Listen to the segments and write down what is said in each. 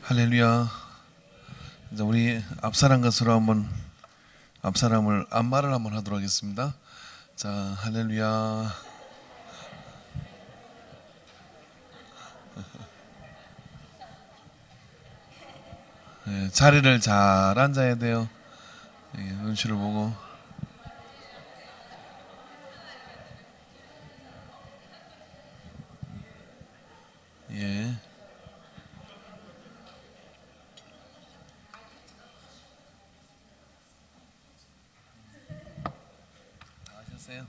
할렐루야. 이제 우리 앞사람 것으로 한번 앞사람을 안마를 한번 하도록 하겠습니다. 자, 할렐루야. 네, 자리를 잘 앉아야 돼요. 눈치를 보고. 예. 다 하셨어요?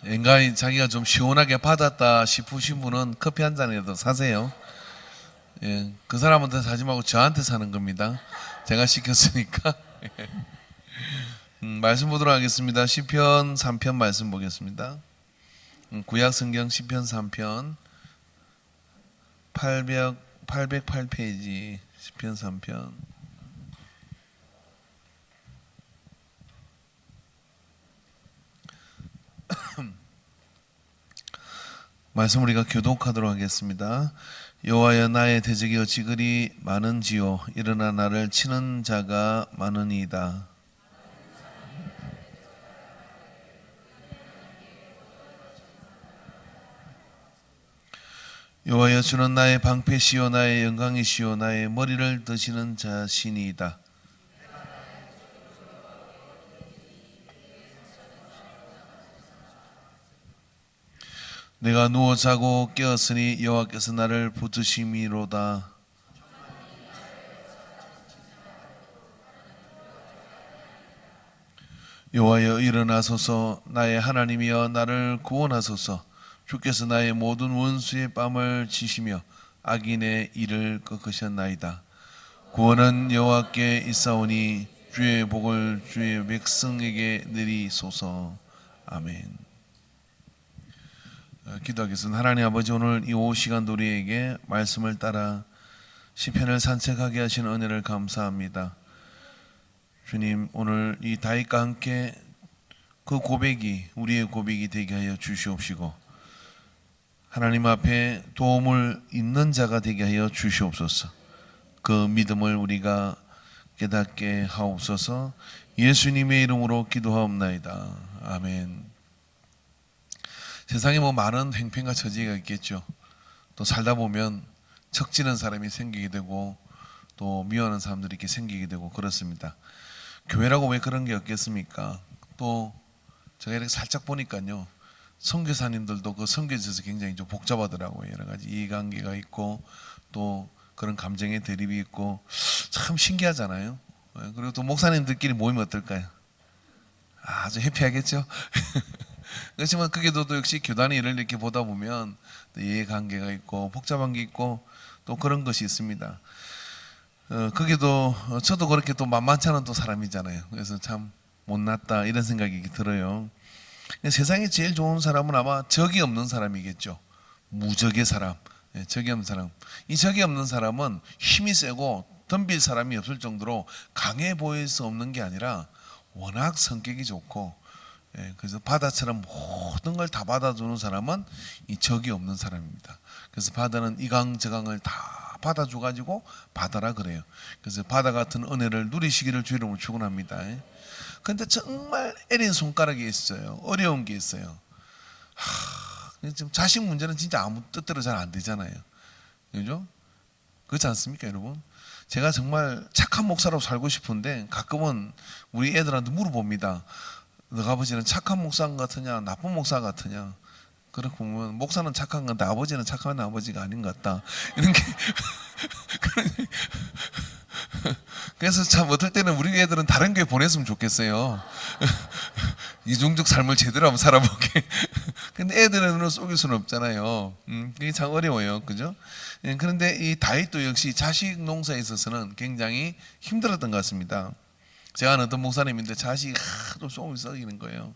엔간히 자기가 좀 시원하게 받았다 싶으신 분은 커피 한 잔이라도 사세요. 예, 그 사람한테 사지 말고 저한테 사는 겁니다. 제가 시켰으니까. 말씀 보도록 하겠습니다. 시편 3편 말씀 보겠습니다. 구약 성경 시편 3편 808페이지 시편 3편. 말씀 우리가 교독하도록 하겠습니다. 여호와여, 나의 대적이 어찌 그리 많은지요. 일어나 나를 치는 자가 많으니이다. 여호와여, 주는 나의 방패시요 나의 영광이시요 나의 머리를 드시는 자신이이다. 내가 누워 자고 깨었으니 여호와께서 나를 붙드심이로다. 여호와여, 일어나소서. 나의 하나님이여, 나를 구원하소서. 주께서 나의 모든 원수의 뺨을 치시며 악인의 이를 꺾으셨나이다. 구원은 여호와께 있사오니 주의 복을 주의 백성에게 내리소서. 아멘. 기도하겠습니다. 하나님 아버지, 오늘 이 오후 시간도 우리에게 말씀을 따라 시편을 산책하게 하신 은혜를 감사합니다. 주님, 오늘 이 다윗과 함께 그 고백이 우리의 고백이 되게 하여 주시옵시고, 하나님 앞에 도움을 잇는 자가 되게 하여 주시옵소서. 그 믿음을 우리가 깨닫게 하옵소서. 예수님의 이름으로 기도하옵나이다. 아멘. 세상에 많은 행편과 처지가 있겠죠. 또 살다 보면 척지는 사람이 생기게 되고 또 미워하는 사람들이 이렇게 생기게 되고 그렇습니다. 교회라고 왜 그런 게 없겠습니까? 또 제가 이렇게 살짝 보니까요, 선교사님들도 그 선교에 있어서 굉장히 좀 복잡하더라고요. 여러 가지 이해관계가 있고 또 그런 감정의 대립이 있고 참 신기하잖아요. 그리고 또 목사님들끼리 모이면 어떨까요? 아주 해피하겠죠? 그렇지만 그게도 또 역시 교단의 일을 이렇게 보다 보면 또 이해관계가 있고 복잡한 게 있고 또 그런 것이 있습니다. 그게도 저도 그렇게 또 만만치 않은 또 사람이잖아요. 그래서 참 못났다 이런 생각이 들어요. 세상에 제일 좋은 사람은 아마 적이 없는 사람이겠죠. 무적의 사람, 적이 없는 사람. 이 적이 없는 사람은 힘이 세고 덤빌 사람이 없을 정도로 강해 보일 수 없는 게 아니라 워낙 성격이 좋고, 그래서 바다처럼 모든 걸 다 받아주는 사람은 이 적이 없는 사람입니다. 그래서 바다는 이강 저강을 다 받아줘가지고 바다라 그래요. 그래서 바다 같은 은혜를 누리시기를 주 이름으로 축원합니다. 그런데 정말 애린 손가락이 있어요. 어려운 게 있어요. 지금 자식 문제는 진짜 아무 뜻대로 잘 안 되잖아요. 그죠? 그렇지 않습니까, 여러분? 제가 정말 착한 목사로 살고 싶은데 가끔은 우리 애들한테 물어봅니다. 너가 아버지는 착한 목사 같으냐 나쁜 목사 같으냐. 그렇게 보면 목사는 착한 건데 아버지는 착한 아버지가 아닌 것 같다 이런 게 그래서 참 어떨 때는 우리 애들은 다른 교회 보냈으면 좋겠어요. 이중적 삶을 제대로 한번 살아보게. 근데 애들의 눈을 속일 수는 없잖아요. 그게 참 어려워요. 그죠? 그런데 이 다윗도 역시 자식 농사에 있어서는 굉장히 힘들었던 것 같습니다. 제가 아는 어떤 목사님인데 자식이 하도 쏘면 썩이는 거예요.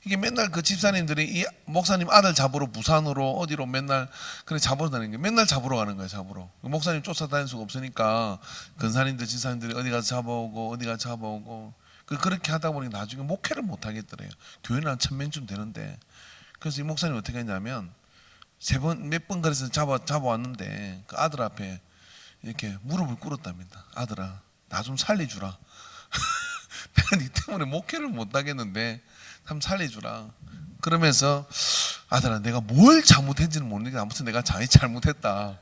이게 맨날 그 집사님들이 이 목사님 아들 잡으러 부산으로 어디로 맨날 그래 잡으러 다니는 게 맨날 잡으러 가는 거예요. 잡으러. 목사님 쫓아다닐 수가 없으니까 근사님들 집사님들이 어디 가서 잡아오고 어디 가서 잡아오고 그렇게 하다 보니 나중에 목회를 못 하겠더래요. 교회는 한 1000명쯤 되는데. 그래서 이 목사님 어떻게 했냐면 몇 번 그래서 잡아왔는데 그 아들 앞에 이렇게 무릎을 꿇었답니다. 아들아, 나 좀 살려주라. 내가 네 때문에 목회를 못 하겠는데 참 살려주라. 그러면서 아들아, 내가 뭘 잘못했는지는 모르겠는데 아무튼 내가 잘못했다.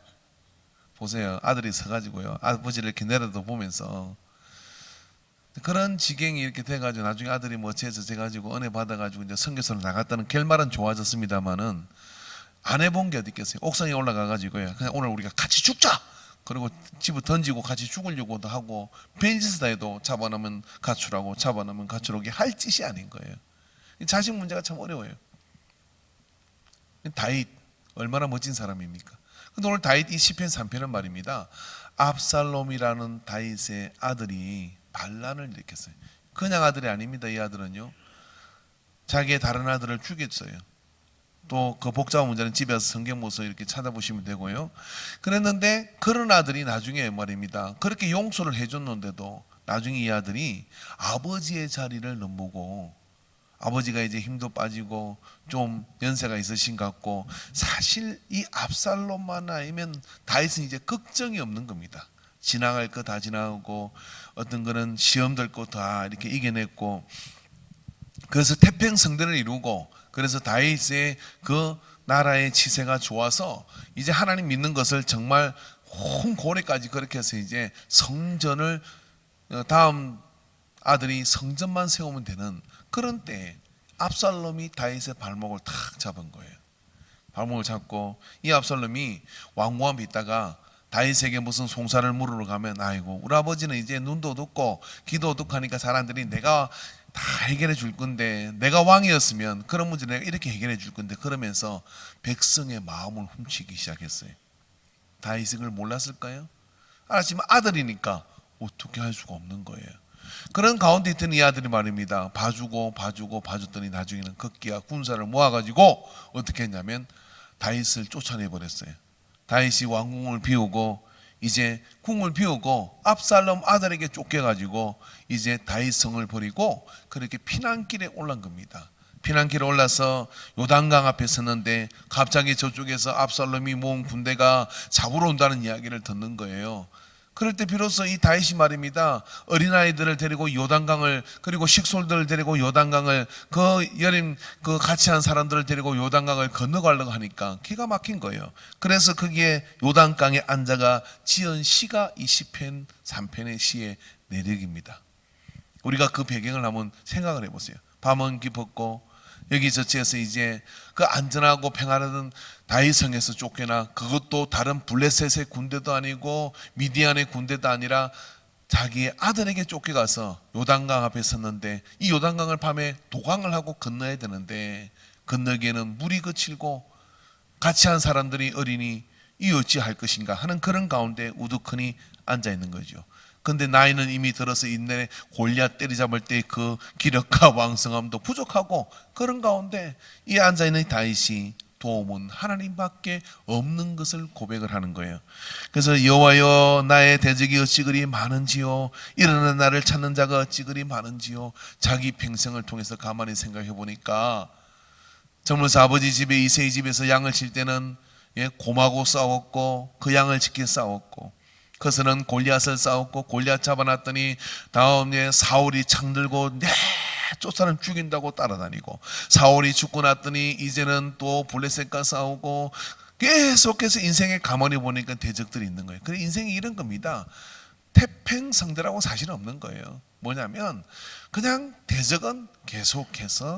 보세요. 아들이 서가지고요, 아버지를 이렇게 내려다 보면서 그런 지경이 이렇게 돼가지고 나중에 아들이 뭐 재가지고 은혜 받아가지고 이제 선교사로 나갔다는 결말은 좋아졌습니다만은 안 해본 게 어디 있겠어요. 옥상에 올라가가지고요, 그냥 오늘 우리가 같이 죽자. 그리고 집을 던지고 같이 죽으려고도 하고 벤지스다 해도 잡아놓으면 가출하고 잡아놓으면 가출하게 할 짓이 아닌 거예요. 자식 문제가 참 어려워요. 다윗 얼마나 멋진 사람입니까? 근데 오늘 다윗 이 시편 3편은 말입니다, 압살롬이라는 다윗의 아들이 반란을 일으켰어요. 그냥 아들이 아닙니다. 이 아들은요, 자기의 다른 아들을 죽였어요. 또 그 복잡한 문제는 집에 와서 성경 모서 이렇게 찾아보시면 되고요. 그랬는데 그런 아들이 나중에 말입니다, 그렇게 용서를 해줬는데도 나중에 이 아들이 아버지의 자리를 넘보고, 아버지가 이제 힘도 빠지고 좀 연세가 있으신 것 같고, 사실 이 압살롬만 아니면 다윗은 이제 걱정이 없는 겁니다. 지나갈 거 다 지나가고 어떤 거는 시험 될 거 다 이렇게 이겨냈고, 그래서 태평성대를 이루고, 그래서 다윗의 그 나라의 치세가 좋아서 이제 하나님 믿는 것을 정말 홍고래까지 그렇게 해서 이제 성전을, 다음 아들이 성전만 세우면 되는 그런 때에 압살롬이 다윗의 발목을 탁 잡은 거예요. 발목을 잡고 이 압살롬이 왕궁 앞에 있다가 다윗에게 무슨 송사를 물으러 가면, 아이고 우리 아버지는 이제 눈도 어둡고 귀도 어둡하니까 사람들이 내가 다 해결해 줄 건데, 내가 왕이었으면 그런 문제 내가 이렇게 해결해 줄 건데, 그러면서 백성의 마음을 훔치기 시작했어요. 다윗이 그걸 몰랐을까요? 알았지만 아들이니까 어떻게 할 수가 없는 거예요. 그런 가운데 있던 이 아들이 말입니다, 봐주더니 나중에는 극기와 군사를 모아가지고 어떻게 했냐면 다윗을 쫓아내 버렸어요. 다윗이 왕궁을 비우고 이제 궁을 비우고 압살롬 아들에게 쫓겨가지고 이제 다윗 성을 버리고 그렇게 피난길에 올란 겁니다. 피난길에 올라서 요단강 앞에 섰는데 갑자기 저쪽에서 압살롬이 모은 군대가 잡으러 온다는 이야기를 듣는 거예요. 그럴 때 비로소 이 다윗이 말입니다, 어린아이들을 데리고 요단강을, 그리고 식솔들을 데리고 요단강을, 그 여린 그 같이 한 사람들을 데리고 요단강을 건너가려고 하니까 기가 막힌 거예요. 그래서 거기에 요단강에 앉아가 지은 시가 이 시편 3편의 시의 내력입니다. 우리가 그 배경을 한번 생각을 해보세요. 밤은 깊었고 여기 저치에서 이제 그 안전하고 평안하던 다윗성에서 쫓겨나, 그것도 다른 블레셋의 군대도 아니고 미디안의 군대도 아니라 자기의 아들에게 쫓겨가서 요단강 앞에 섰는데, 이 요단강을 밤에 도강을 하고 건너야 되는데 건너기에는 물이 거칠고 같이 한 사람들이 어리니 이 어찌할 것인가 하는 그런 가운데 우두커니 앉아 있는 거죠. 근데 나이는 이미 들어서 있네, 골리앗 때리잡을 때 그 기력과 왕성함도 부족하고, 그런 가운데 이 앉아있는 다윗이 도움은 하나님밖에 없는 것을 고백을 하는 거예요. 그래서 여호와여 나의 대적이 어찌 그리 많은지요, 일어나는 나를 찾는 자가 어찌 그리 많은지요. 자기 평생을 통해서 가만히 생각해 보니까 젊은서 아버지 집에 이새의 집에서 양을 칠 때는 곰하고 싸웠고 그 양을 지켜 싸웠고, 그것은 골리앗을 싸웠고 골리앗 잡아놨더니 다음에 사울이 창 들고 쫓아는 죽인다고 따라다니고, 사울이 죽고 났더니 이제는 또 블레셋과 싸우고, 계속해서 인생에 가만히 보니까 대적들이 있는 거예요. 그래 인생이 이런 겁니다. 태평성대라고 사실은 없는 거예요. 뭐냐면 그냥 대적은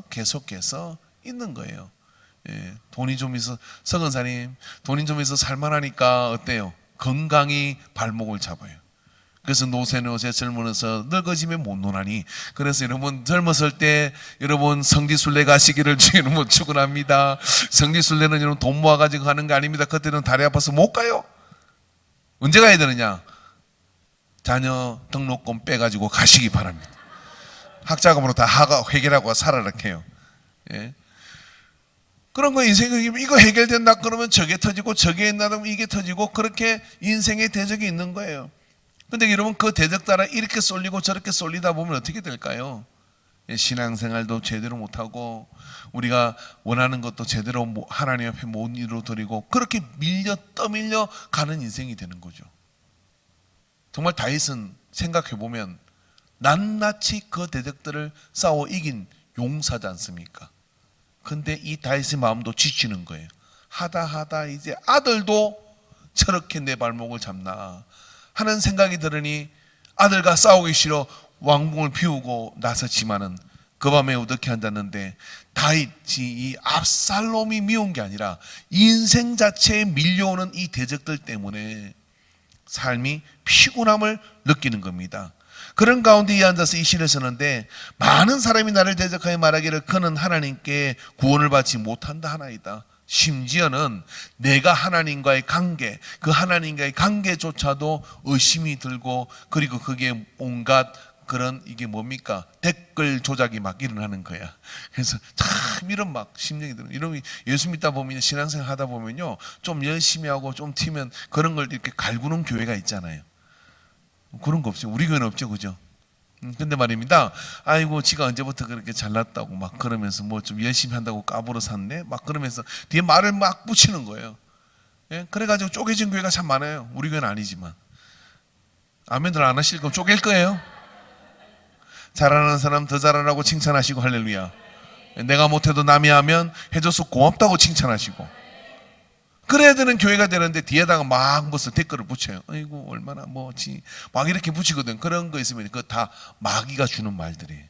계속해서 있는 거예요. 돈이 좀 있어, 서건사님 돈이 좀 있어 살만하니까 어때요? 건강히 발목을 잡아요. 그래서 노세 젊어서 늙어지면 못 노나니, 그래서 여러분 젊었을 때 여러분 성지순례 가시기를 주님은 축원합니다. 성지순례는 여러분 돈 모아가지고 가는 거 아닙니다. 그때는 다리 아파서 못 가요. 언제 가야 되느냐? 자녀 등록금 빼가지고 가시기 바랍니다. 학자금으로 다 해결하고 살아라 해요. 예. 그런 거 인생이 이거 해결된다 그러면 저게 터지고 저게 있나 이게 터지고, 그렇게 인생의 대적이 있는 거예요. 근데 여러분 그 대적 따라 이렇게 쏠리고 저렇게 쏠리다 보면 어떻게 될까요? 신앙생활도 제대로 못하고 우리가 원하는 것도 제대로 하나님 앞에 못 이루어드리고 그렇게 떠밀려 가는 인생이 되는 거죠. 정말 다윗은 생각해보면 낱낱이 그 대적들을 싸워 이긴 용사지 않습니까? 근데 이 다윗의 마음도 지치는 거예요. 하다 이제 아들도 저렇게 내 발목을 잡나 하는 생각이 들으니 아들과 싸우기 싫어 왕궁을 비우고 나섰지만은 그 밤에 어떻게 한다는데 다윗이 이 압살롬이 미운 게 아니라 인생 자체에 밀려오는 이 대적들 때문에 삶이 피곤함을 느끼는 겁니다. 그런 가운데 이 앉아서 이 시를 쓰는데 많은 사람이 나를 대적하여 말하기를 그는 하나님께 구원을 받지 못한다 하나이다. 심지어는 내가 하나님과의 관계, 그 하나님과의 관계조차도 의심이 들고 그리고 그게 온갖 그런 이게 뭡니까? 댓글 조작이 막 일어나는 거야. 그래서 참 이런 막 심정이 들어요. 이런 예수 믿다 보면 신앙생활 하다 보면요 좀 열심히 하고 좀 튀면 그런 걸 이렇게 갈구는 교회가 있잖아요. 그런 거 없어요. 우리 교회는 없죠, 그죠? 근데 말입니다. 아이고 지가 언제부터 그렇게 잘났다고 막 그러면서 뭐 좀 열심히 한다고 까불어 샀네 막 그러면서 뒤에 말을 막 붙이는 거예요. 예? 그래가지고 쪼개진 교회가 참 많아요. 우리 교회는 아니지만. 아멘들 안 하실 거면 쪼갤 거예요. 잘하는 사람 더 잘하라고 칭찬하시고 할렐루야. 내가 못해도 남이 하면 해줘서 고맙다고 칭찬하시고 그래야 되는 교회가 되는데 뒤에다가 막 무슨 댓글을 붙여요. 아이고 얼마나 뭐지 막 이렇게 붙이거든. 그런 거 있으면 그거 다 마귀가 주는 말들이에요.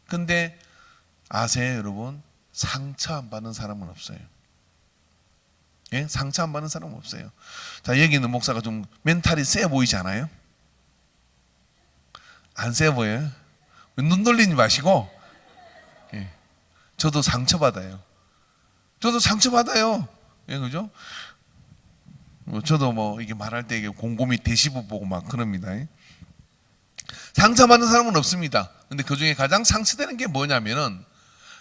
근데 아세요 여러분? 상처 안 받는 사람은 없어요. 예? 상처 안 받는 사람은 없어요. 자 여기 있는 목사가 좀 멘탈이 세 보이지 않아요? 안 세 보여요? 눈 돌리지 마시고. 예. 저도 상처받아요. 예, 그죠? 저도 뭐 이게 말할 때 이게 곰곰이 대시보 보고 막 그럽니다. 상처받는 사람은 없습니다. 근데 그 중에 가장 상처되는 게 뭐냐면은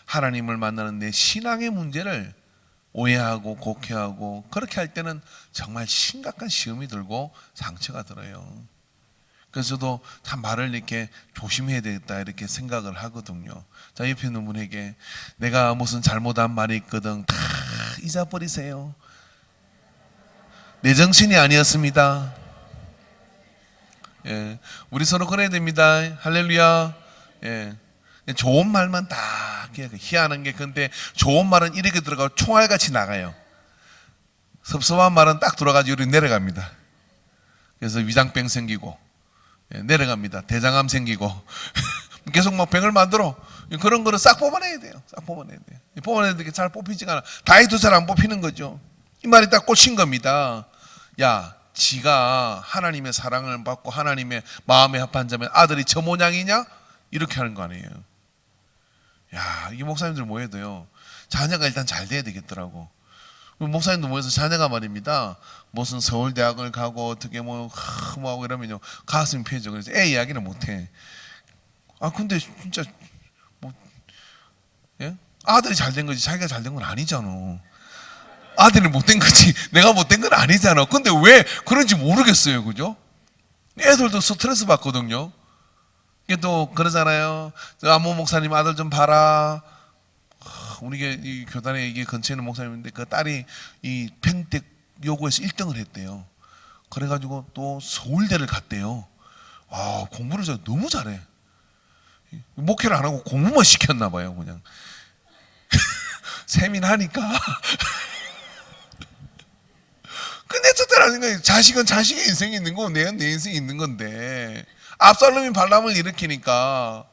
하나님을 만나는 내 신앙의 문제를 오해하고 곡해하고 그렇게 할 때는 정말 심각한 시험이 들고 상처가 들어요. 그래서 저도 참 말을 이렇게 조심해야 되겠다 이렇게 생각을 하거든요. 자, 옆에 있는 분에게 내가 무슨 잘못한 말이 있거든 다 잊어버리세요. 내 정신이 아니었습니다. 예, 우리 서로 그래야 됩니다. 할렐루야. 예, 좋은 말만 다 희한한 게 근데 좋은 말은 이렇게 들어가고 총알같이 나가요. 섭섭한 말은 딱 들어가지고 이렇게 내려갑니다. 그래서 위장병 생기고 내려갑니다. 대장암 생기고 계속 막 병을 만들어. 그런 거를 싹 뽑아내야 돼요. 싹 뽑아내야 돼요. 뽑아내는 게 잘 뽑히지가 않아. 다이도 잘 안 뽑히는 거죠. 이 말이 딱 꽂힌 겁니다. 야, 지가 하나님의 사랑을 받고 하나님의 마음에 합한 자면 아들이 저 모양이냐? 이렇게 하는 거 아니에요. 야, 이 목사님들 뭐 해도 돼요. 자녀가 일단 잘 돼야 되겠더라고. 목사님도 모여서 자녀가 말입니다. 무슨 서울대학을 가고 어떻게 뭐 하고 이러면요 가슴이 펴져. 그래서 애 이야기는 못해. 아 근데 진짜 뭐 예? 아들이 잘 된 거지 자기가 잘 된 건 아니잖아. 아들이 못된 거지 내가 못된 건 아니잖아. 근데 왜 그런지 모르겠어요, 그죠? 애들도 스트레스 받거든요. 이게 또 그러잖아요. 아무 목사님 아들 좀 봐라. 우리 이 교단에 이게 근처에 있는 목사님인데 그 딸이 이 평택 요고에서 1등을 했대요. 그래가지고 또 서울대를 갔대요. 아 공부를 너무 잘해. 목회를 안 하고 공부만 시켰나 봐요, 그냥. 세민하니까. 근데 저 때라는 거예요. 자식은 자식의 인생이 있는 거고 내는 내 인생이 있는 건데 압살롬이 반란을 일으키니까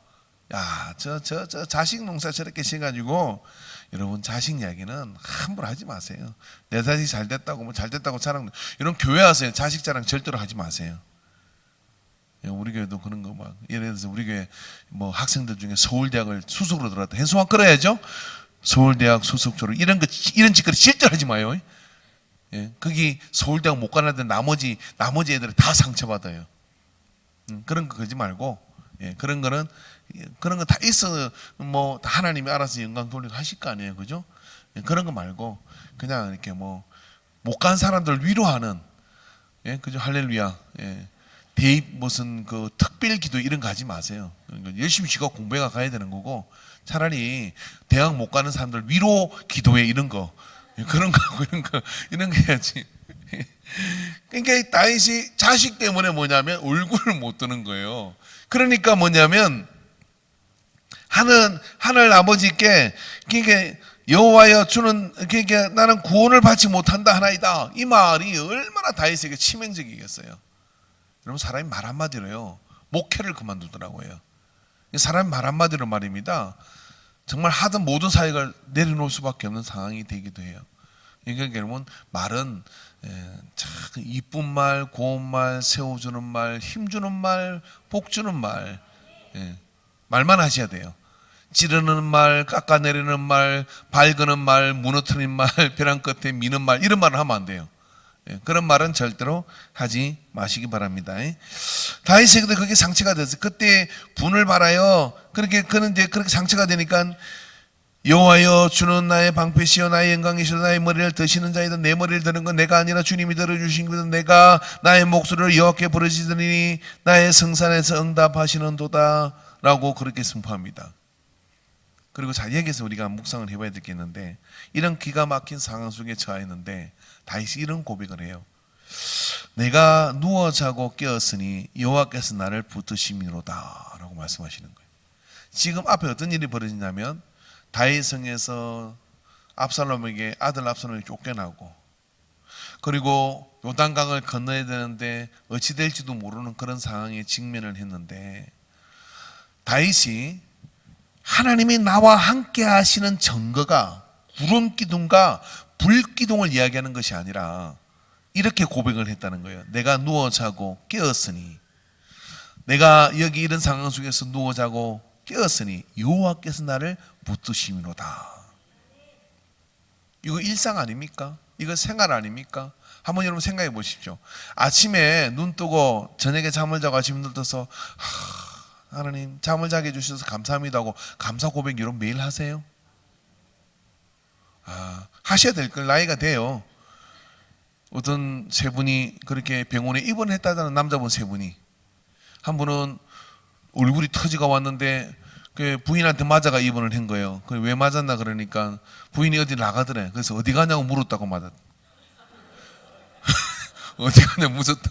야, 저 자식 농사 저렇게 시가지고 여러분 자식 이야기는 함부로 하지 마세요. 내 자식 잘 됐다고 뭐 잘 됐다고 자랑 이런 교회 와서 자식 자랑 절대로 하지 마세요. 우리 교회도 그런 거 막 예를 들어서 우리 교회 뭐 학생들 중에 서울대학을 수석으로 들어갔다 hen소만 끌어야죠. 서울대학 수석조로 이런 짓거리 절대로 하지 마요. 예, 거기 서울대학 못 가는 애들 나머지 애들이 다 상처받아요. 그런 거 그러지 말고 예, 그런 거 다 있어 뭐 하나님이 알아서 영광 돌리고 하실 거 아니에요, 그죠? 예, 그런 거 말고 그냥 이렇게 뭐 못 간 사람들 위로하는 예, 그죠? 할렐루야. 예, 대입 무슨 그 특별 기도 이런 거 하지 마세요. 그러니까 열심히 지가 공부해가 가야 되는 거고, 차라리 대학 못 가는 사람들 위로 기도해 이런 거, 그런 거 하고 이런 거 해야지. 그러니까 다윗이 자식 때문에 뭐냐면 얼굴을 못 드는 거예요. 그러니까 뭐냐면 하늘 아버지께, 그러니까 여호와여 주는, 그러니까 나는 구원을 받지 못한다 하나이다, 이 말이 얼마나 다윗에게 치명적이겠어요. 여러분, 사람이 말 한마디로요 목회를 그만두더라고요. 사람이 말 한마디로 말입니다, 정말 하던 모든 사역을 내려놓을 수밖에 없는 상황이 되기도 해요. 그러니까 여러분, 말은 참 이쁜 말, 고운 말, 세워주는 말, 힘주는 말, 복주는 말, 말만 하셔야 돼요. 찌르는 말, 깎아내리는 말, 밝히는 말, 무너뜨리는 말, 벼랑 끝에 미는 말, 이런 말을 하면 안 돼요. 그런 말은 절대로 하지 마시기 바랍니다. 다윗에게도 그게 상처가 됐어요. 그때 분을 발하여, 그는 이제 그렇게 상처가 되니까, 여호와여 주는 나의 방패시여 나의 영광이시여 나의 머리를 드시는 자이다. 내 머리를 드는 건 내가 아니라 주님이 들어주신 것은 내가 나의 목소리를 여호와께 부르짖으니 나의 성산에서 응답하시는도다 라고 그렇게 선포합니다. 그리고 자기에게서 우리가 묵상을 해봐야 되겠는데, 이런 기가 막힌 상황 속에 처했는데 다윗이 이런 고백을 해요. 내가 누워 자고 깨었으니 여호와께서 나를 붙드심이로다 라고 말씀하시는 거예요. 지금 앞에 어떤 일이 벌어지냐면, 다윗 성에서 압살롬에게, 아들 압살롬이 쫓겨나고, 그리고 요단강을 건너야 되는데 어찌 될지도 모르는 그런 상황에 직면을 했는데, 다윗이 하나님이 나와 함께 하시는 증거가 구름 기둥과 불 기둥을 이야기하는 것이 아니라 이렇게 고백을 했다는 거예요. 내가 누워 자고 깨었으니, 내가 여기 이런 상황 속에서 누워 자고 깨었으니 여호와께서 나를 붙드심이로다. 이거 일상 아닙니까? 이거 생활 아닙니까? 한번 여러분 생각해 보십시오. 아침에 눈 뜨고 저녁에 잠을 자고 아침에 눈 떠서 하나님 잠을 자게 해주셔서 감사합니다 하고 감사 고백 여러분 매일 하세요? 하셔야 될 걸, 나이가 돼요. 어떤 세 분이 그렇게 병원에 입원했다는 남자분 세 분이, 한 분은 얼굴이 터지가 왔는데 그 부인한테 맞아가 입원을 한 거예요. 왜 맞았나 그러니까 부인이 어디 나가더래. 그래서 어디 가냐고 물었다고 맞았. 어디 가냐고 묻었다.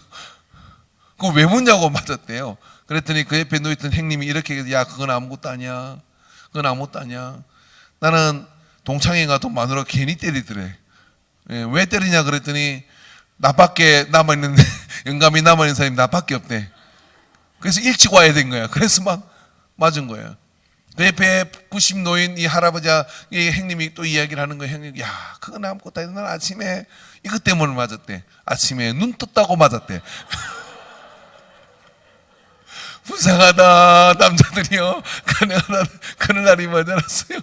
그거 왜 묻냐고 맞았대요. 그랬더니 그 옆에 누워있던 형님이 이렇게, 야 그건 아무것도 아니야, 그건 아무것도 아니야. 나는 동창회 가도 마누라 괜히 때리더래. 왜 때리냐 그랬더니 나밖에 남아있는데 영감이 남아있는 사람이 나밖에 없대. 그래서 일찍 와야 된 거야. 그래서 막 맞은 거예요. 그 옆에 90 노인 이 할아버지, 이 형님이 또 이야기를 하는 거예요. 형님, 야 그건 아무것도 아니야, 난 아침에 이것 때문에 맞았대. 아침에 눈 떴다고 맞았대. 불쌍하다 남자들이요. 그런 날이 맞아놨어요.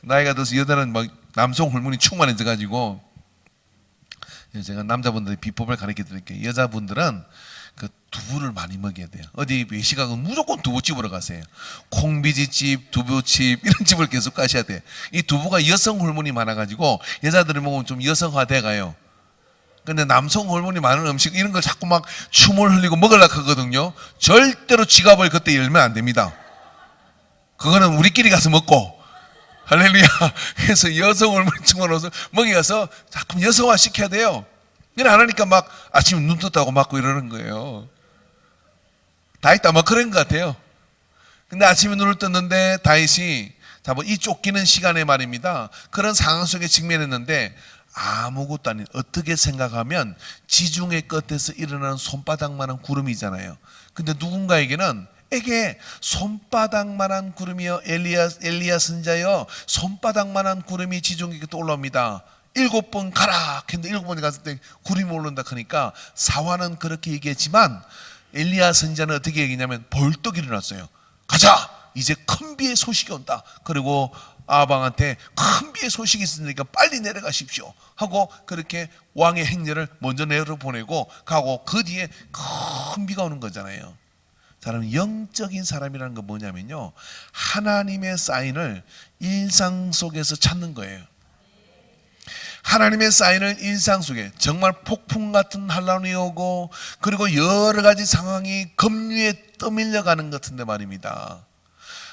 나이가 들어서 여자는 막 남성 호르몬이 충만해져 가지고, 제가 남자분들의 비법을 가르쳐 드릴게요. 여자분들은 그 두부를 많이 먹여야 돼요. 어디 외식하고 무조건 두부집으로 가세요. 콩비지집, 두부집 이런 집을 계속 가셔야 돼요. 이 두부가 여성 호르몬이 많아가지고 여자들이 먹으면 좀 여성화돼 가요. 근데 남성 호르몬이 많은 음식 이런 걸 자꾸 막 춤을 흘리고 먹으려고 하거든요. 절대로 지갑을 그때 열면 안 됩니다. 그거는 우리끼리 가서 먹고, 할렐루야. 그래서 여성 호르몬이 충만해서 먹여서 자꾸 여성화 시켜야 돼요. 이걸 안 하니까 막 아침에 눈 떴다고 맞고 이러는 거예요. 다윗도 아마 그런 것 같아요. 근데 아침에 눈을 떴는데 다윗이 이 쫓기는 시간에 말입니다, 그런 상황 속에 직면했는데 아무것도 아닌, 어떻게 생각하면 지중해 끝에서 일어나는 손바닥만한 구름이잖아요. 근데 누군가에게는 에게 손바닥만한 구름이여, 엘리야 선자여 손바닥만한 구름이 지중해에 떠올라옵니다. 7번 가라 했는데 7번에 갔을 때 구름이 오른다 하니까 사화는 그렇게 얘기했지만 엘리야 선자는 어떻게 얘기냐면 벌떡 일어났어요. 가자, 이제 큰 비의 소식이 온다. 그리고 아방한테 큰 비의 소식이 있으니까 빨리 내려가십시오 하고 그렇게 왕의 행렬을 먼저 내려보내고 가고, 그 뒤에 큰 비가 오는 거잖아요. 사람은 영적인 사람이라는 건 뭐냐면요, 하나님의 사인을 일상 속에서 찾는 거예요. 하나님의 사인을 일상 속에 정말 폭풍 같은 한란이 오고 그리고 여러 가지 상황이 급류에 떠밀려가는 것 같은데 말입니다.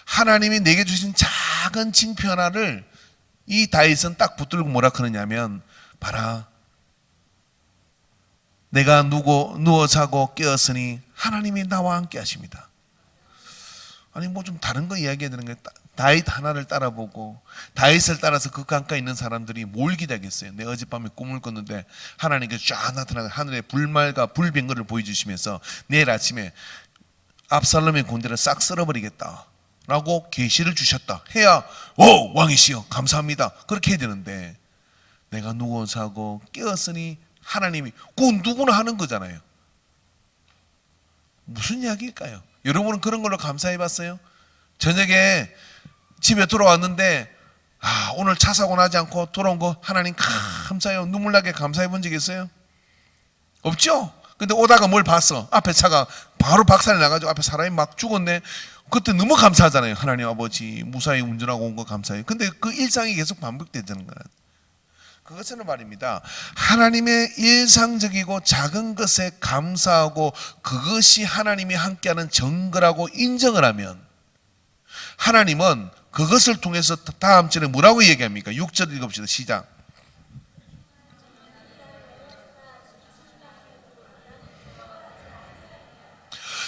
하나님이 내게 주신 작은 징표 하나를 이 다윗은 딱 붙들고 뭐라 그러냐면, 봐라, 내가 누워 자고 깨었으니 하나님이 나와 함께 하십니다. 아니 뭐 좀 다른 거 이야기해야 되는 거예요. 다윗 하나를 따라보고 다윗을 따라서 그 가까이 있는 사람들이 뭘 기대하겠어요. 내가 어젯밤에 꿈을 꿨는데 하나님께서 쫙 나타나서 하늘에 불말과 불병거를 보여주시면서 내일 아침에 압살롬의 군대를 싹 쓸어버리겠다 라고 계시를 주셨다 해야 오 왕이시여 감사합니다 그렇게 해야 되는데, 내가 누워 자고 깨었으니 하나님이, 그건 누구나 하는 거잖아요. 무슨 이야기일까요? 여러분은 그런 걸로 감사해 봤어요? 저녁에 집에 돌아왔는데 오늘 차 사고 나지 않고 돌아온 거 하나님 감사해요, 눈물 나게 감사해 본 적 있어요? 없죠? 근데 오다가 뭘 봤어? 앞에 차가 바로 박살이 나가지고 앞에 사람이 막 죽었네. 그때 너무 감사하잖아요. 하나님 아버지 무사히 운전하고 온 거 감사해요. 근데 그 일상이 계속 반복되는 거예요. 그것은 말입니다, 하나님의 일상적이고 작은 것에 감사하고 그것이 하나님이 함께하는 증거라고 인정을 하면 하나님은 그것을 통해서 다음 절에 뭐라고 얘기합니까? 6절 읽읍시다. 시작.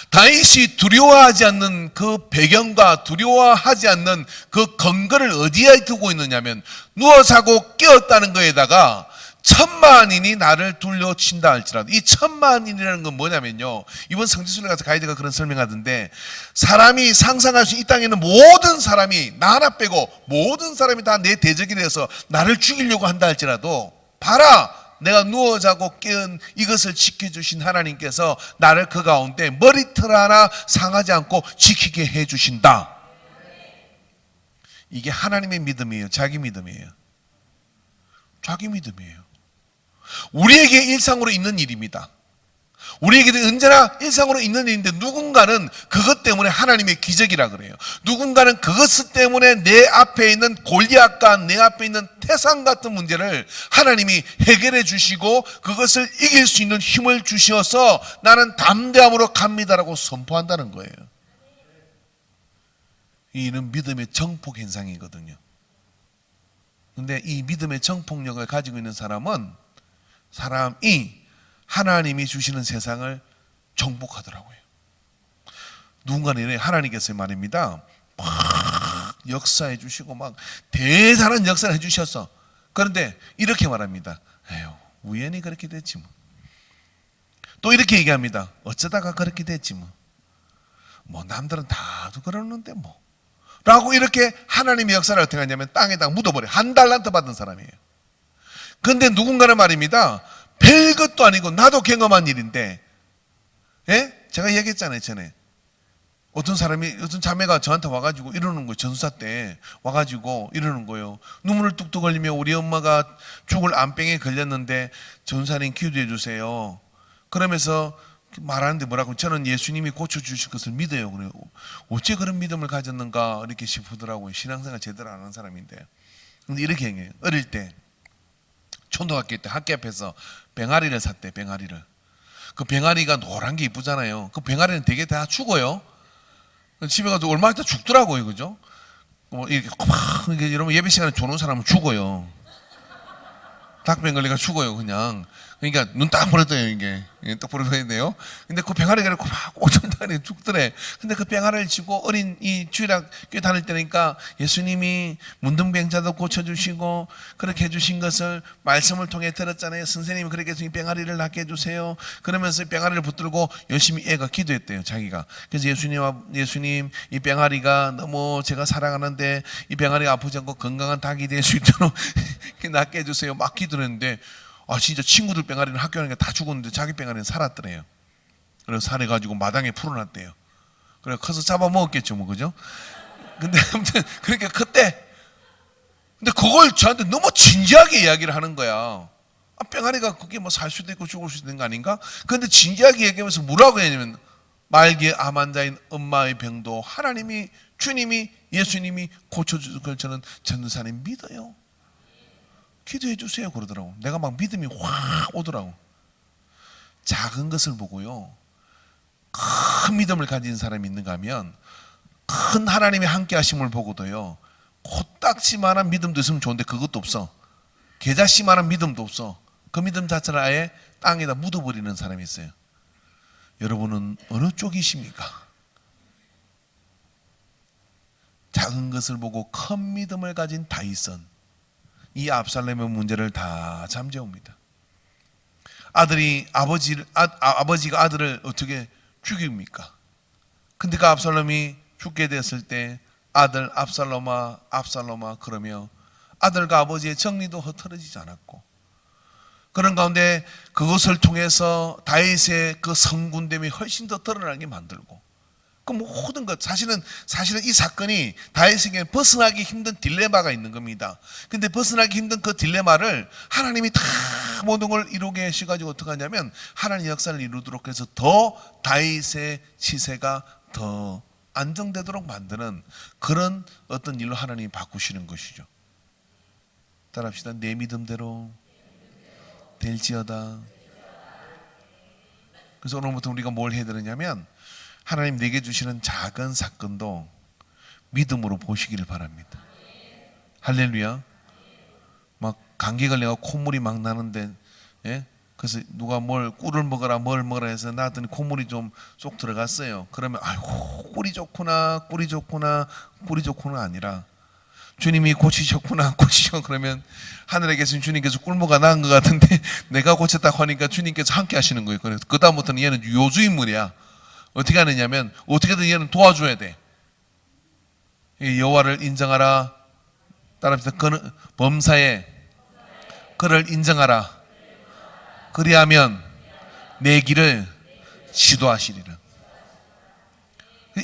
다윗이 두려워하지 않는 그 배경과 두려워하지 않는 그 근거를 어디에 두고 있느냐면, 누워 자고 깨었다는 거에다가 천만인이 나를 둘러친다 할지라도, 이 천만인이라는 건 뭐냐면요, 이번 성지순례 가서 가이드가 그런 설명하던데, 사람이 상상할 수, 이 땅에 있는 모든 사람이 나 하나 빼고 모든 사람이 다 내 대적이 되어서 나를 죽이려고 한다 할지라도, 봐라 내가 누워 자고 깨은 이것을 지켜주신 하나님께서 나를 그 가운데 머리털 하나 상하지 않고 지키게 해주신다. 이게 하나님의 믿음이에요? 자기 믿음이에요? 자기 믿음이에요. 우리에게 일상으로 있는 일입니다. 우리에게도 언제나 일상으로 있는 일인데, 누군가는 그것 때문에 하나님의 기적이라 그래요. 누군가는 그것 때문에 내 앞에 있는 골리앗과 내 앞에 있는 태산 같은 문제를 하나님이 해결해 주시고 그것을 이길 수 있는 힘을 주셔서 나는 담대함으로 갑니다라고 선포한다는 거예요. 이는 믿음의 정폭 현상이거든요. 근데 이 믿음의 정폭력을 가지고 있는 사람이 하나님이 주시는 세상을 정복하더라고요. 누군가는 이래, 하나님께서 말입니다, 막 역사해 주시고 막 대단한 역사를 해 주셔서, 그런데 이렇게 말합니다. 에휴, 우연히 그렇게 됐지 뭐. 또 이렇게 얘기합니다. 어쩌다가 그렇게 됐지 뭐 남들은 다도 그러는데 뭐 라고, 이렇게 하나님의 역사를 어떻게 하냐면 땅에다 묻어버려. 한 달란트 받은 사람이에요. 그런데 누군가는 말입니다, 별것도 아니고 나도 경험한 일인데, 예? 제가 얘기했잖아요 전에. 어떤 자매가 저한테 와가지고 이러는 거예요. 전수사 때 와가지고 이러는 거예요. 눈물을 뚝뚝 흘리며 우리 엄마가 죽을 암병에 걸렸는데 전사님 기도해 주세요. 그러면서 말하는데 뭐라고, 저는 예수님이 고쳐주실 것을 믿어요. 그래요. 어째 그런 믿음을 가졌는가 이렇게 싶더라고요. 신앙생활 제대로 안 하는 사람인데. 근데 이렇게 얘기해요. 어릴 때 초등학교 때 학교 앞에서 병아리를 샀대. 병아리를. 그 병아리가 노란 게 이쁘잖아요. 그 병아리는 되게 다 죽어요. 집에 가서 얼마 있다 죽더라고요. 그죠? 이렇게 막 이러면 예배 시간에 조는 사람은 죽어요. 닭병 걸리가 죽어요 그냥. 그러니까 눈 딱 부렸대요. 이게 딱 부러야 돼요. 근데 그 병아리가 이렇게 막 오천다리 죽더래. 근데 그 병아리를 치고 어린 이 주일학교 다닐 때니까 예수님이 문둥병자도 고쳐주시고 그렇게 해주신 것을 말씀을 통해 들었잖아요. 선생님이 그렇게 해서 이 병아리를 낫게 해주세요. 그러면서 병아리를 붙들고 열심히 애가 기도했대요. 자기가. 그래서 예수님 이 병아리가 너무 제가 사랑하는데 이 병아리가 아프지 않고 건강한 닭이 될 수 있도록 낫게 해주세요. 막 기도했는데, 진짜 친구들 병아리는 학교 가는 게 다 죽었는데 자기 병아리는 살았더래요. 그래서 살해가지고 마당에 풀어놨대요. 그래 커서 잡아먹었겠죠 뭐, 그죠? 근데 아무튼 그러니까 그때, 근데 그걸 저한테 너무 진지하게 이야기를 하는 거야. 병아리가 그게 뭐 살 수도 있고 죽을 수도 있는 거 아닌가? 근데 진지하게 얘기하면서 뭐라고 했냐면, 말기에 암 환자인 엄마의 병도 하나님이, 주님이, 예수님이 고쳐줄 걸 저는 전도사님 믿어요. 기도해 주세요 그러더라고. 내가 막 믿음이 확 오더라고. 작은 것을 보고요, 큰 믿음을 가진 사람이 있는가 하면 큰 하나님의 함께 하심을 보고도요, 코딱지만한 믿음도 있으면 좋은데 그것도 없어. 계자씨만한 믿음도 없어. 그 믿음 자체를 아예 땅에다 묻어버리는 사람이 있어요. 여러분은 어느 쪽이십니까? 작은 것을 보고 큰 믿음을 가진 다윗은 이 압살롬의 문제를 다 잠재웁니다. 아버지가 아들을 어떻게 죽입니까? 근데 그 압살롬이 죽게 됐을 때 아들 압살롬아 압살롬아 그러며 아들과 아버지의 정리도 흐트러지지 않았고, 그런 가운데 그것을 통해서 다윗의 그 성군됨이 훨씬 더 드러나게 만들고, 그 모든 것, 사실은 이 사건이 다윗에게 벗어나기 힘든 딜레마가 있는 겁니다. 근데 벗어나기 힘든 그 딜레마를 하나님이 다 모든 걸 이루게 하셔가지고 어떻게 하냐면 하나님 역사를 이루도록 해서 더 다윗의 시세가 더 안정되도록 만드는 그런 어떤 일로 하나님이 바꾸시는 것이죠. 따라합시다. 내 믿음대로 될지어다. 그래서 오늘부터 우리가 뭘 해야 되느냐면 하나님 내게 주시는 작은 사건도 믿음으로 보시기를 바랍니다. 할렐루야. 막 감기 걸려가 콧물이 막 나는데, 예? 그래서 누가 꿀을 먹어라 뭘 먹어라 해서 나왔더니 콧물이 좀 쏙 들어갔어요. 그러면 아이고 꿀이 좋구나 아니라 주님이 고치셨구나 그러면 하늘에 계신 주님께서 꿀모가 나은 것 같은데 내가 고쳤다고 하니까 주님께서 함께 하시는 거예요. 그래서 그 다음부터는 얘는 요주인물이야. 어떻게 하느냐면 어떻게든 얘는 도와줘야 돼. 여호와를 인정하라. 따라합시다. 범사에 그를 인정하라. 그리하면 내 길을 지도하시리라.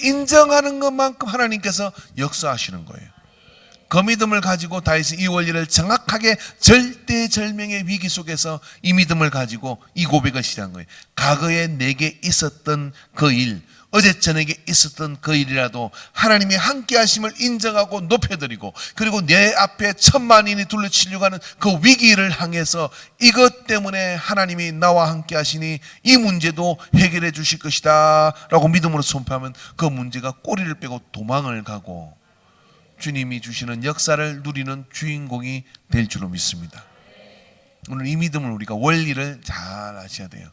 인정하는 것만큼 하나님께서 역사하시는 거예요. 그 믿음을 가지고 다윗이 이 원리를 정확하게 절대절명의 위기 속에서 이 믿음을 가지고 이 고백을 시작한 거예요. 과거에 내게 있었던 그 일, 어제 저녁에 있었던 그 일이라도 하나님이 함께 하심을 인정하고 높여드리고, 그리고 내 앞에 천만인이 둘러치려고 하는 그 위기를 향해서 이것 때문에 하나님이 나와 함께 하시니 이 문제도 해결해 주실 것이다 라고 믿음으로 선포하면 그 문제가 꼬리를 빼고 도망을 가고 주님이 주시는 역사를 누리는 주인공이 될 줄로 믿습니다. 오늘 이 믿음을 우리가 원리를 잘 아셔야 돼요.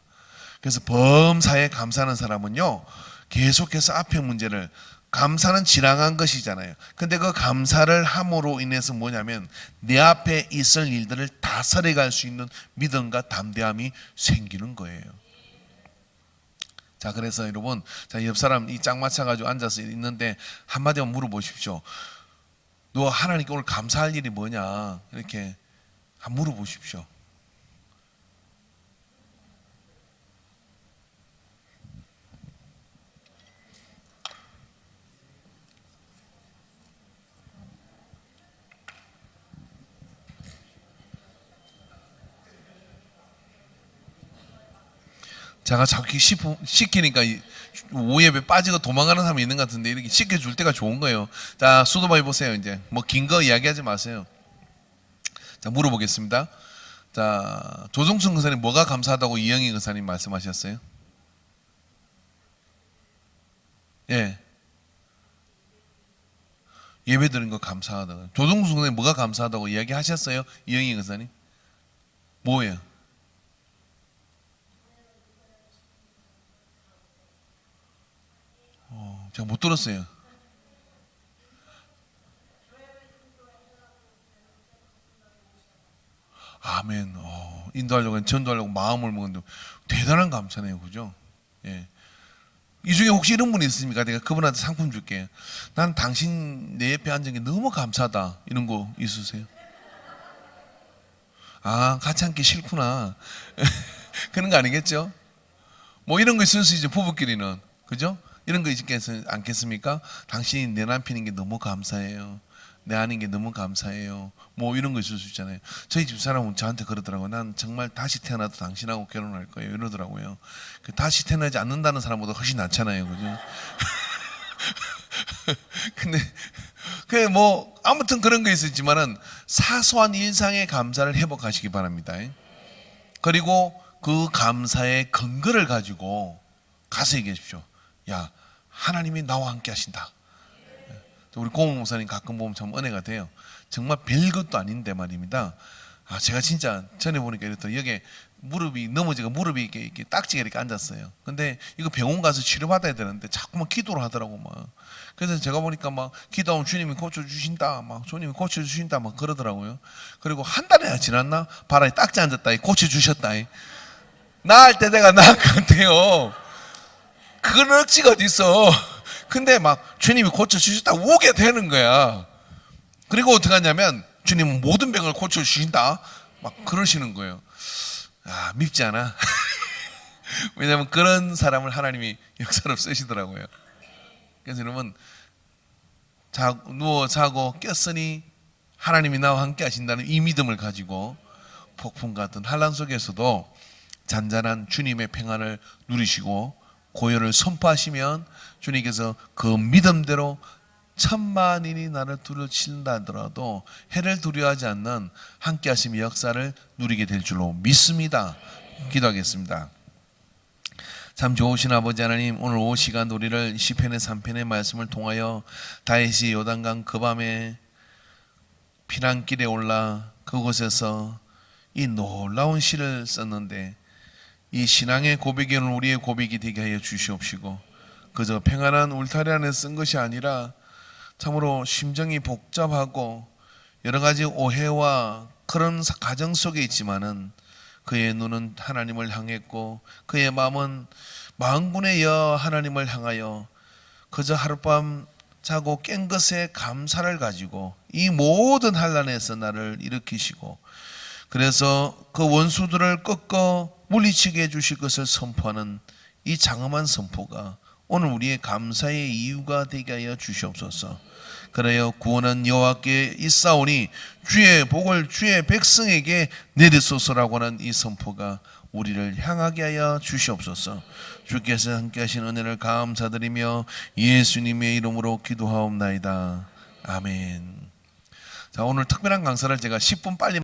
그래서 범사에 감사하는 사람은요, 계속해서 앞의 문제를, 감사는 지나간 것이잖아요. 근데 그 감사를 함으로 인해서 뭐냐면 내 앞에 있을 일들을 다 살아갈 수 있는 믿음과 담대함이 생기는 거예요. 자, 그래서 여러분, 자, 옆 사람 이 짝 맞춰가지고 앉아서 있는데 한마디만 물어보십시오. 너 하나님께 오늘 감사할 일이 뭐냐? 이렇게 한번 물어보십시오. 제가 자꾸 시키니까 오해에 빠지고 도망가는 사람이 있는 것 같은데 이렇게 시켜줄 때가 좋은 거예요. 자, 수도바 해보세요. 이제 뭐 긴 거 이야기하지 마세요. 자, 물어보겠습니다. 자, 조정순 근사님 뭐가 감사하다고 이영희 근사님 말씀하셨어요? 예. 예배 드린 거 감사하다고. 조정순 근사님 뭐가 감사하다고 이야기하셨어요? 이영희 근사님? 뭐예요? 제가 못 들었어요. 아멘. 인도하려고, 전도하려고 마음을 먹는데 대단한 감사네요. 그죠? 예. 이 중에 혹시 이런 분이 있습니까? 내가 그분한테 상품 줄게. 난 당신 내 옆에 앉은 게 너무 감사하다. 이런 거 있으세요? 아, 같이 앉기 싫구나. 그런 거 아니겠죠? 뭐 이런 거 있을 수 있죠. 부부끼리는. 그죠? 이런 거 있지 않겠습니까? 당신이 내 남편인 게 너무 감사해요. 내 아는 게 너무 감사해요. 뭐 이런 거 있을 수 있잖아요. 저희 집 사람은 저한테 그러더라고요. 난 정말 다시 태어나도 당신하고 결혼할 거예요. 이러더라고요. 다시 태어나지 않는다는 사람보다 훨씬 낫잖아요. 그죠? 근데 그 뭐 아무튼 그런 거 있었지만은 사소한 일상의 감사를 회복하시기 바랍니다. 그리고 그 감사의 근거를 가지고 가서 얘기하십시오. 야, 하나님이 나와 함께 하신다. 우리 고모 목사님 가끔 보면 참 은혜가 돼요. 정말 별것도 아닌데 말입니다. 제가 진짜 전에 보니까 이랬더니 여기 무릎이 넘어지고 무릎이 이렇게 딱지가 이렇게 앉았어요. 근데 이거 병원 가서 치료받아야 되는데 자꾸만 기도를 하더라고 막. 그래서 제가 보니까 막 기도하면 주님이 고쳐주신다, 막 주님이 고쳐주신다, 막 그러더라고요. 그리고 한 달이나 지났나? 봐라, 딱지 앉았다, 고쳐주셨다. 나을 때 내가 나을 것 같아요. 그런 억지가 어디 있어. 근데 막 주님이 고쳐주셨다 오게 되는 거야. 그리고 어떻게 하냐면 주님은 모든 병을 고쳐주신다 막 그러시는 거예요. 밉지 않아? 왜냐하면 그런 사람을 하나님이 역사로 쓰시더라고요. 그래서 여러분, 누워 자고 깼으니 하나님이 나와 함께 하신다는 이 믿음을 가지고 폭풍 같은 환난 속에서도 잔잔한 주님의 평안을 누리시고 고요를 선포하시면 주님께서 그 믿음대로 천만인이 나를 두려친다 하더라도 해를 두려워하지 않는 함께 하심의 역사를 누리게 될 줄로 믿습니다. 기도하겠습니다. 참 좋으신 아버지 하나님, 오늘 오후 시간 우리를 시편의 3편의 말씀을 통하여 다윗이 요단강 그 밤에 피난길에 올라 그곳에서 이 놀라운 시를 썼는데, 이 신앙의 고백이 오늘 우리의 고백이 되게 하여 주시옵시고, 그저 평안한 울타리 안에 쓴 것이 아니라 참으로 심정이 복잡하고 여러 가지 오해와 그런 가정 속에 있지만은 그의 눈은 하나님을 향했고 그의 마음은 만군의 여호와 하나님을 향하여 그저 하룻밤 자고 깬 것에 감사를 가지고 이 모든 환난에서 나를 일으키시고 그래서 그 원수들을 꺾어 물리치게 해주실 것을 선포하는 이 장엄한 선포가 오늘 우리의 감사의 이유가 되게 하여 주시옵소서. 그래요, 구원은 여호와께 있사오니 주의 복을 주의 백성에게 내리소서라고 하는 이 선포가 우리를 향하게 하여 주시옵소서. 주께서 함께 하신 은혜를 감사드리며 예수님의 이름으로 기도하옵나이다. 아멘. 자, 오늘 특별한 강사를 제가 10분 빨리